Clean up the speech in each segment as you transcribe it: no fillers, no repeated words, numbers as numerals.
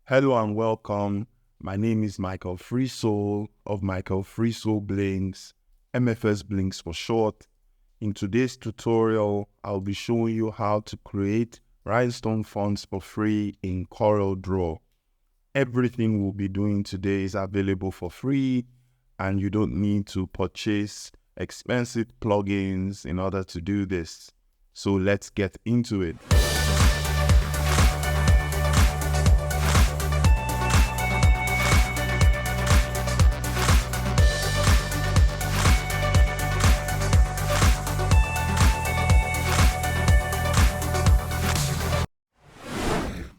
Hello and welcome. My name is Michael Freesoul of Michael Freesoul Blinks, MFS Blinks for short. In today's tutorial, I'll be showing you how to create rhinestone fonts for free in Corel Draw. Everything we'll be doing today is available for free, and you don't need to purchase expensive plugins in order to do this. So let's get into it.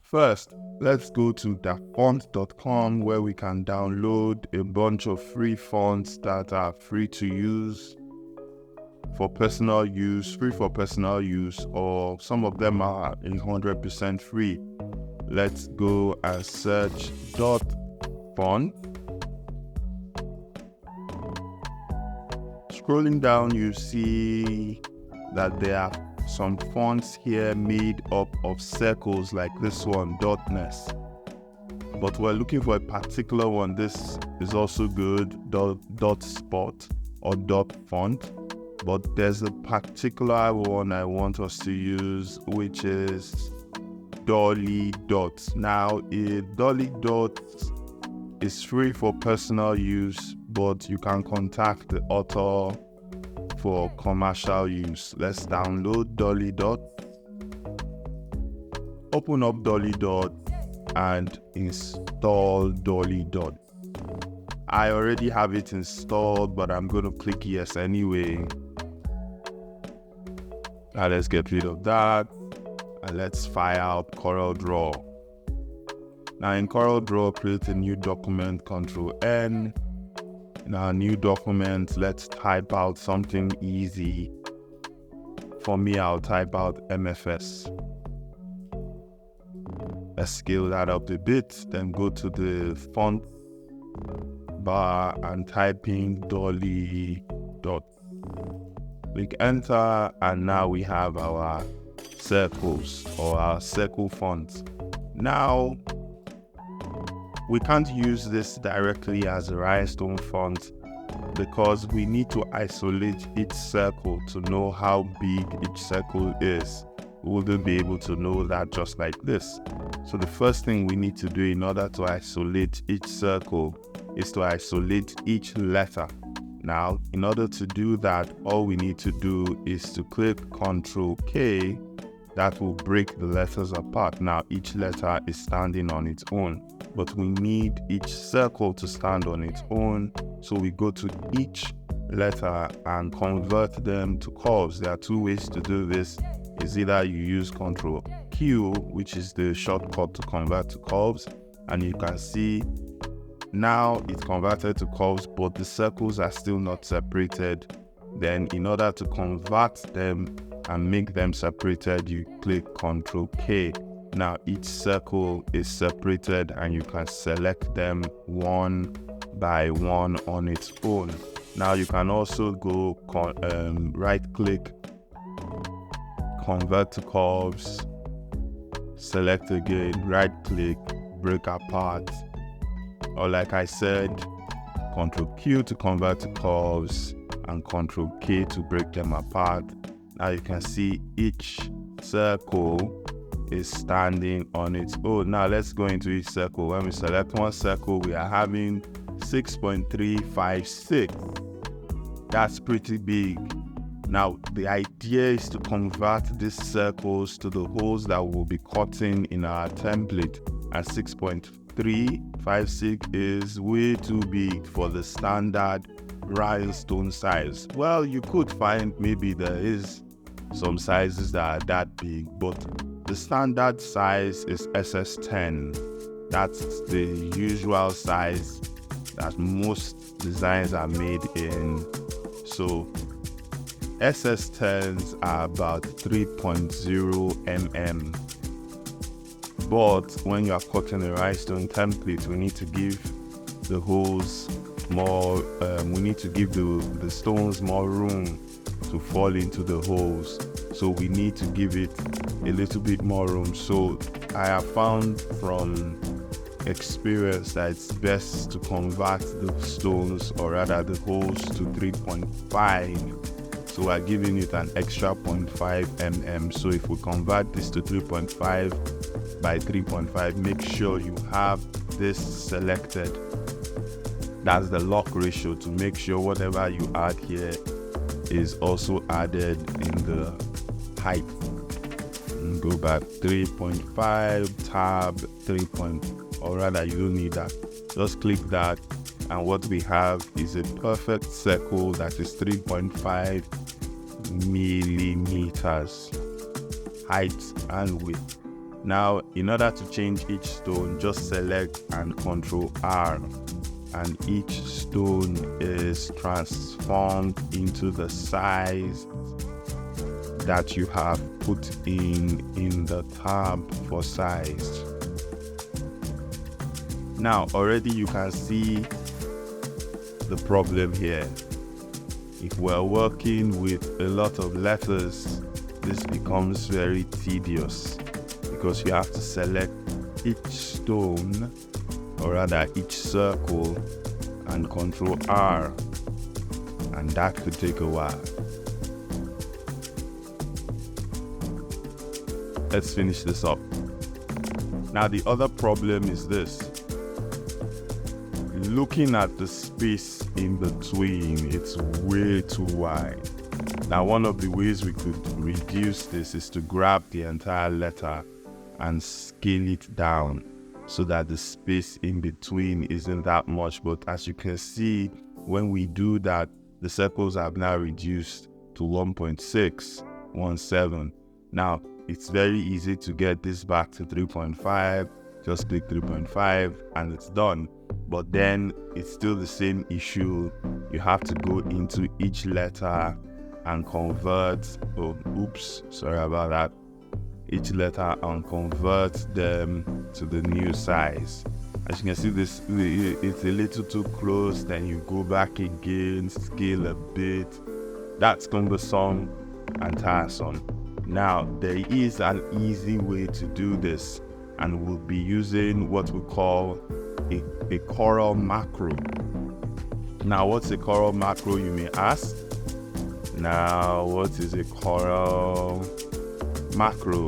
First, let's go to dafont.com where we can download a bunch of free fonts that are free to use for personal use, or some of them are 100% free. Let's go and search .font. Scrolling down, you see that there are some fonts here made up of circles like this one, .ness. But we're looking for a particular one. This is also good, .spot or .font. But there's a particular one I want us to use, which is Dolly Dots. Now, Dolly Dots is free for personal use, but you can contact the author for commercial use. Let's download Dolly Dot. Open up Dolly Dot and install Dolly Dot. I already have it installed, but I'm going to click yes anyway. Now let's get rid of that and let's fire up Corel Draw. Now in Corel Draw, create a new document, Ctrl-N. In our new document, let's type out something easy. For me, I'll type out MFS. Let's scale that up a bit, then go to the font bar and type in Dolly Dot. Click enter, and now we have our circles or our circle fonts. Now, we can't use this directly as a rhinestone font because we need to isolate each circle to know how big each circle is. We wouldn't be able to know that just like this. So the first thing we need to do in order to isolate each circle is to isolate each letter. Now, in order to do that, all we need to do is to click Ctrl-K. That will break the letters apart. Now, each letter is standing on its own, but we need each circle to stand on its own. So we go to each letter and convert them to curves. There are two ways to do this. Is either you use Ctrl-Q, which is the shortcut to convert to curves, and you can see now it's converted to curves, but the circles are still not separated. Then in order to convert them and make them separated, you click Ctrl-K. Now each circle is separated and you can select them one by one on its own. Now you can also go right click, convert to curves, select again, right click, break apart, or like I said, Ctrl-Q to convert to curves and Ctrl-K to break them apart. Now you can see each circle is standing on its own. Now let's go into each circle. When we select one circle, we are having 6.356. That's pretty big. Now the idea is to convert these circles to the holes that we'll be cutting in our template, and 6.356 is way too big for the standard rhinestone size. Well, you could find maybe there is some sizes that are that big, but the standard size is SS10. That's the usual size that most designs are made in. So SS10s are about 3.0 mm. But when you are cutting a rhinestone template, we need to give the holes more, we need to give the stones more room to fall into the holes. So we need to give it a little bit more room. So I have found from experienced that it's best to convert the stones, or rather the holes, to 3.5. So we're giving it an extra 0.5 mm. So if we convert this to 3.5 by 3.5, make sure you have this selected. That's the lock ratio, to make sure whatever you add here is also added in the height. And go back 3.5 tab 3. Or rather, you don't need that. Just click that, and what we have is a perfect circle that is 3.5 millimeters height and width. Now, in order to change each stone, just select and Control R, and each stone is transformed into the size that you have put in the tab for size. Now, already you can see the problem here. If we're working with a lot of letters, this becomes very tedious, because you have to select each stone, or rather each circle, and Control R, and that could take a while. Let's finish this up. Now, the other problem is this. Looking at the space in between, it's way too wide. Now, one of the ways we could reduce this is to grab the entire letter and scale it down so that the space in between isn't that much. But as you can see, when we do that, the circles have now reduced to 1.617. Now, it's very easy to get this back to 3.5. Just click 3.5 and it's done. But then it's still the same issue. You have to go into each letter and convert. Sorry about that. Each letter and convert them to the new size. As you can see, this it's a little too close. Then you go back again, scale a bit. That's cumbersome and tiresome. Now, there is an easy way to do this, and we'll be using what we call a Corel macro. Now, what's a Corel macro, you may ask? Now, what is a Corel macro?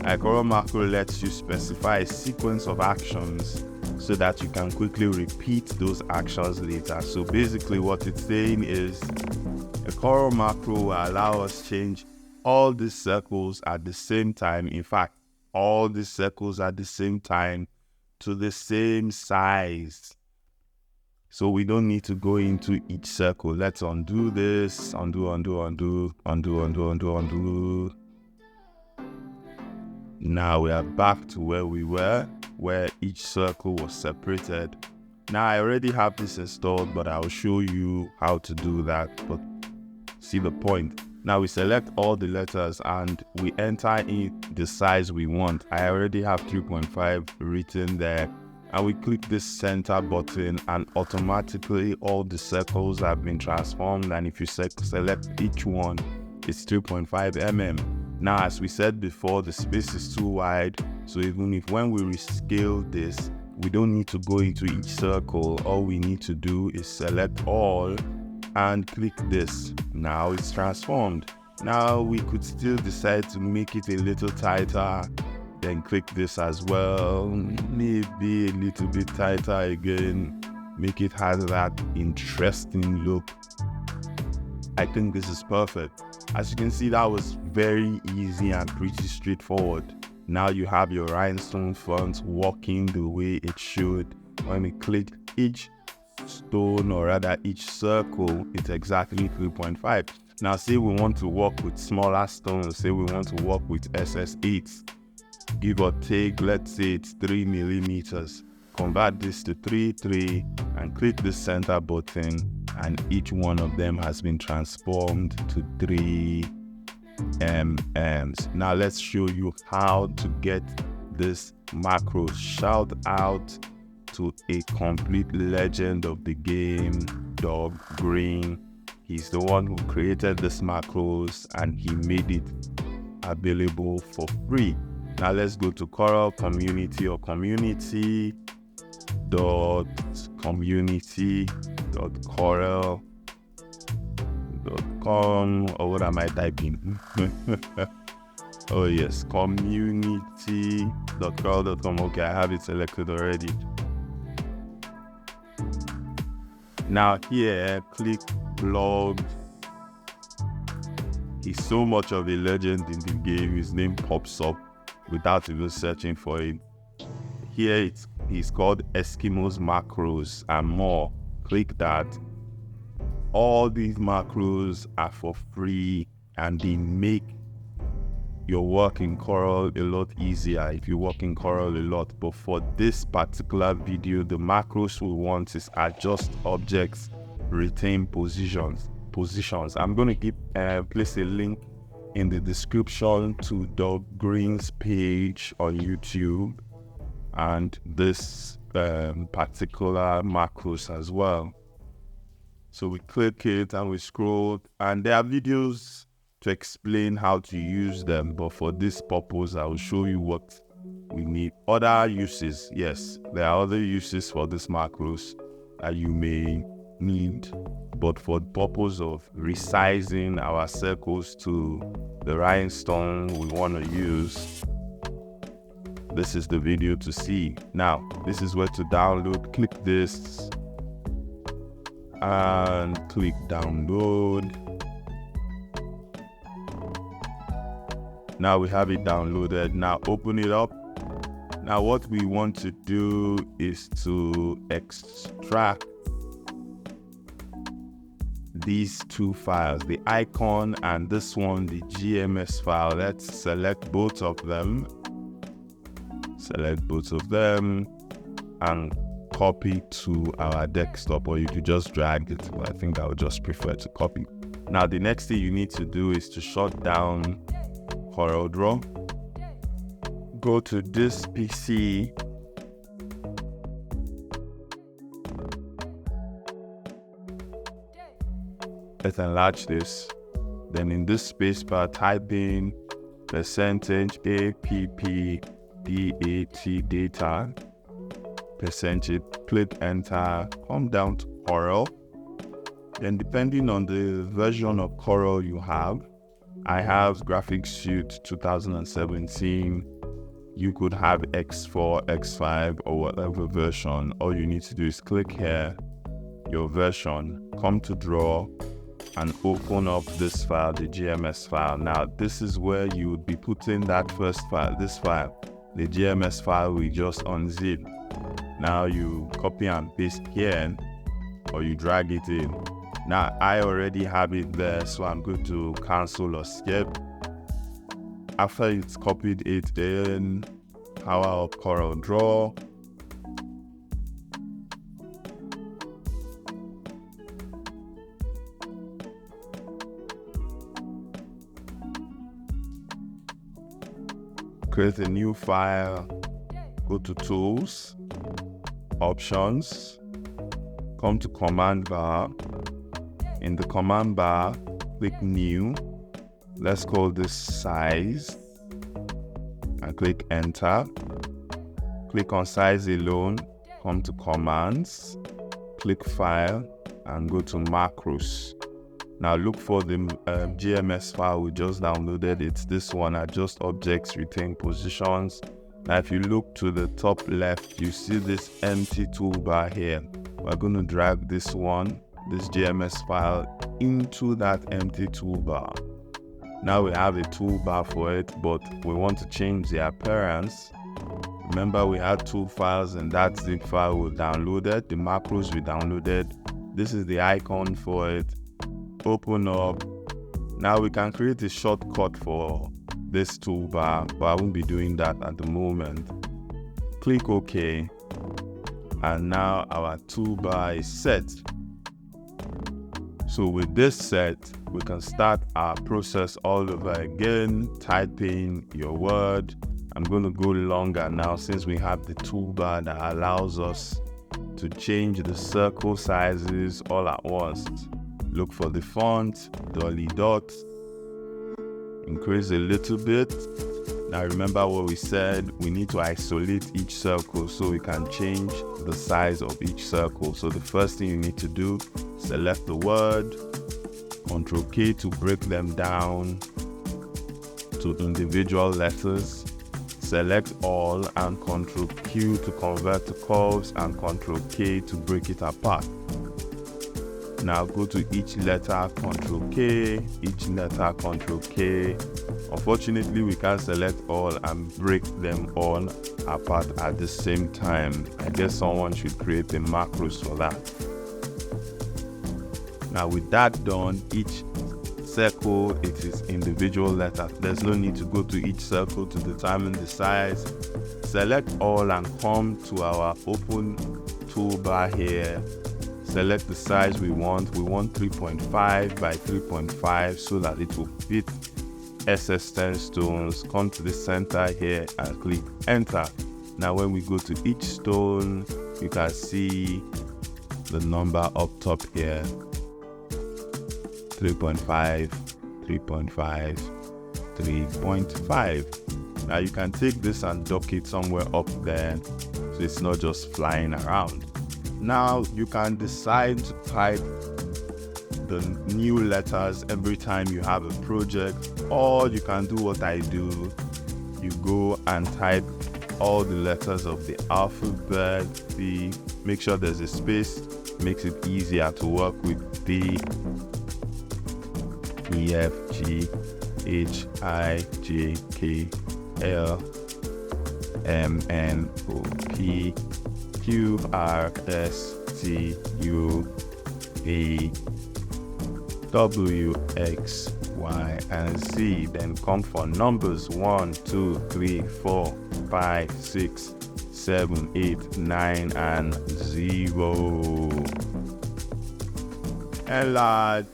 A Corel macro lets you specify a sequence of actions so that you can quickly repeat those actions later. So basically what it's saying is a Corel macro will allow us change all these circles at the same time. In fact, all these circles at the same time to the same size. So we don't need to go into each circle. Let's undo this. Undo. Now we are back to where we were, where each circle was separated. Now I already have this installed, but I'll show you how to do that. But see the point. Now we select all the letters and we enter in the size we want. I already have 3.5 written there. And we click this center button and automatically all the circles have been transformed. And if you select each one, it's 3.5 mm. Now, as we said before, the space is too wide. So even if when we rescale this, we don't need to go into each circle. All we need to do is select all and click this. Now it's transformed. Now we could still decide to make it a little tighter. Then click this as well, maybe a little bit tighter again, make it have that interesting look. I think this is perfect. As you can see, that was very easy and pretty straightforward. Now you have your rhinestone font working the way it should. When we click each stone, or rather each circle, it's exactly 3.5. Now say we want to work with smaller stones, say we want to work with SS8s. Give or take, let's say it's 3 millimeters. Convert this to 3 and click the center button, and each one of them has been transformed to 3 mm. Now let's show you how to get this macro. Shout out to a complete legend of the game, Dog Green. He's the one who created this macros and he made it available for free. Now let's go to Corel community or community.corel.com, or what am I typing? Oh yes, community.corel.com. Okay, I have it selected already. Now here, click blog. He's so much of a legend in the game, his name pops up without even searching for it. Here he's called Eskimo's Macros and more. Click that. All these macros are for free and they make your work in Corel a lot easier if you work in Corel a lot. But for this particular video, the macros we want is adjust objects, retain positions. I'm going to place a link in the description to Doug Green's page on YouTube and this particular macros as well. So we click it and we scroll, and there are videos to explain how to use them, but for this purpose I will show you what we need. Other uses, yes, there are other uses for this macros that you may need, but for the purpose of resizing our circles to the rhinestone we want to use, this is the video to see. Now this is where to download. Click this and click download. Now we have it downloaded. Now open it up. Now what we want to do is to extract these two files, the icon and this one, the GMS file. Let's select both of them. Select both of them and copy to our desktop, or you could just drag it, but I think I would just prefer to copy. Now the next thing you need to do is to shut down Corel Draw. Go to this PC, let's enlarge this. Then in this spacebar, type in %APPDAT data, percentage, click enter, come down to Corel. Then depending on the version of Corel you have, I have Graphics Suite 2017. You could have X4, X5, or whatever version. All you need to do is click here, your version, come to Draw, and open up this file, the GMS file. Now this is where you would be putting that first file, this file, the GMS file we just unzipped. Now you copy and paste here, or you drag it in. Now I already have it there, so I'm going to cancel or skip. After it's copied it in, power up Corel Draw. Create a new file, go to Tools, Options, come to Command Bar. In the Command Bar, click New. Let's call this Size and click Enter. Click on Size alone, come to Commands, click File and go to Macros. Now look for the GMS file we just downloaded. It's this one, adjust objects, retain positions. Now if you look to the top left, you see this empty toolbar here. We're going to drag this one, this GMS file, into that empty toolbar. Now we have a toolbar for it, but we want to change the appearance. Remember we had two files, and that zip file we downloaded, the macros we downloaded. This is the icon for it. Open up. Now we can create a shortcut for this toolbar, but I won't be doing that at the moment. Click OK, and now our toolbar is set. So with this set, we can start our process all over again, typing your word. I'm going to go longer now since we have the toolbar that allows us to change the circle sizes all at once. Look for the font, dolly dot, increase a little bit. Now remember what we said, we need to isolate each circle so we can change the size of each circle. So the first thing you need to do, select the word, Ctrl K to break them down to individual letters, select all and Ctrl Q to convert to curves and Ctrl K to break it apart. Now go to each letter, Ctrl K, each letter, Ctrl K. Unfortunately, we can't select all and break them all apart at the same time. I guess someone should create the macros for that. Now with that done, each circle, it is individual letter. There's no need to go to each circle to determine the size. Select all and come to our open toolbar here. Select the size we want. We want 3.5 by 3.5 so that it will fit SS10 stones. Come to the center here and click enter. Now when we go to each stone, you can see the number up top here. 3.5, 3.5, 3.5. Now you can take this and dock it somewhere up there so it's not just flying around. Now you can decide to type the new letters every time you have a project, or you can do what I do. You go and type all the letters of the alphabet. Make sure there's a space, makes it easier to work with. D, E, F, G, H, I, J, K, L, M, N, O, P, Q, R, S, T, U, V, W, X, Y, and Z. Then come for numbers 1, 2, 3, 4, 5, 6, 7, 8, 9, and 0. Enlarge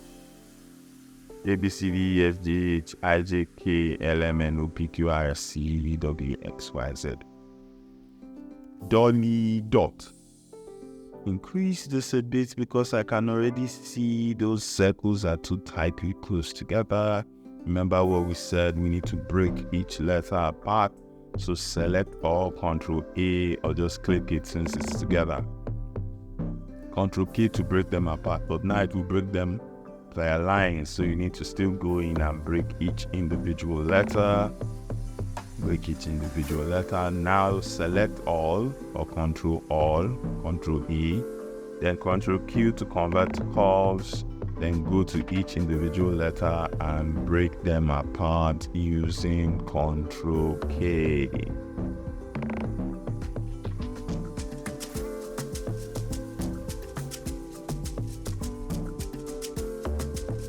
A, B, C, D, E, F, G, H, I, J, K, L, M, N, O, P, Q, R, S, C, V, W, X, Y, Z. Dolly dot. Increase this a bit because I can already see those circles are too tightly close together. Remember what we said, we need to break each letter apart. So select all, Ctrl A, or just click it since it's together. Ctrl K to break them apart, but now it will break them via lines. So you need to still go in and break each individual letter. Break each individual letter. Now select all, or Ctrl All, Ctrl E, then Ctrl Q to convert to curves, then go to each individual letter and break them apart using Ctrl K.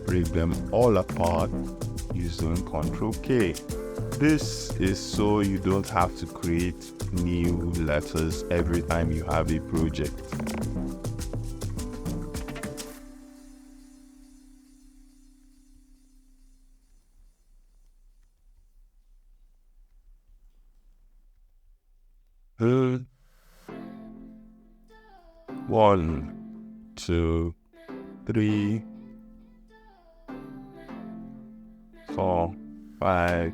Break them all apart using Ctrl K. This is so you don't have to create new letters every time you have a project. One, 2, 3, 4, 5,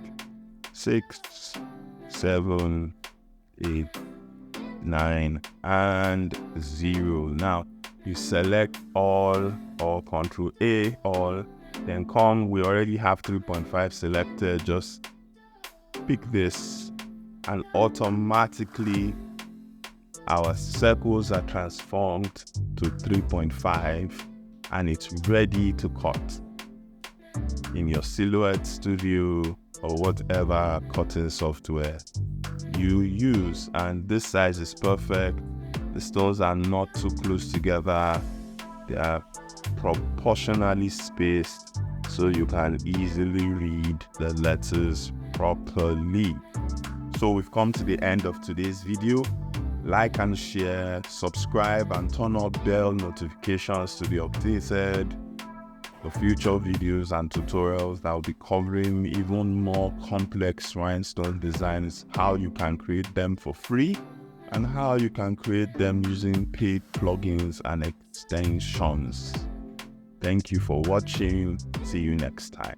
6, 7, 8, 9, and 0. Now you select all, or Ctrl A, all, then come, we already have 3.5 selected, just pick this and automatically our circles are transformed to 3.5 and it's ready to cut in your Silhouette Studio or whatever cutting software you use. And this size is perfect. The stones are not too close together. They are proportionally spaced so you can easily read the letters properly. So we've come to the end of today's video. Like and share, subscribe, and turn on bell notifications to be updated for future videos and tutorials that will be covering even more complex rhinestone designs, how you can create them for free and how you can create them using paid plugins and extensions. Thank you for watching. See you next time.